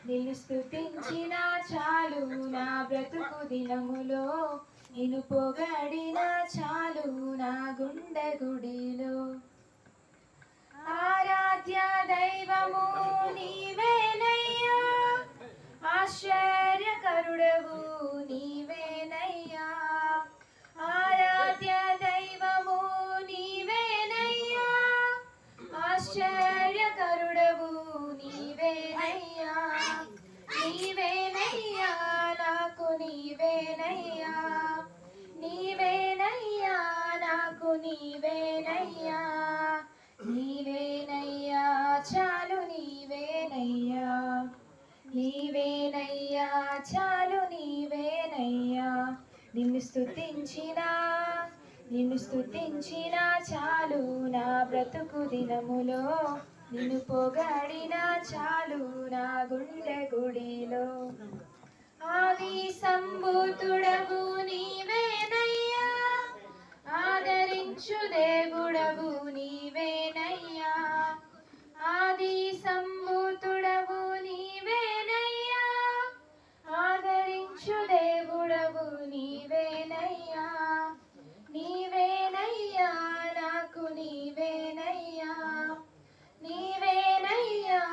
నిన్ను స్తుతించిన చాలు నా బ్రతుకు దినములో, నిన్ను పొగడిన చాలు నా గుండె గుడిలో. ఆరాధ్య దైవము నీవేనయ్యా, ఆశ్చర్యకరుడవు నీవేనయ్యా. ఆరాధ్య దైవము నీవేనయ్యా, ఆశ్చర్యకరుడవు నీవేనయ్యా. నీవేనయ్యా నాకు నీవేనయ్యా, నీవేనయ్యా నాకు నీవేనయ్యా. నీవేనయ్యా చాలు నీవేనయ్యా, నీవేనయ్యా చాలు నీవేనయ్యా. నిన్ను స్తుతించిన చాలు నా బ్రతుకు దినములో, నిన్ను పొగడిన చాలు నా గుండె గుడిలో. ఆది సంభూతుడవు నీవేనయ్యా, ఆదరించు దేవుడు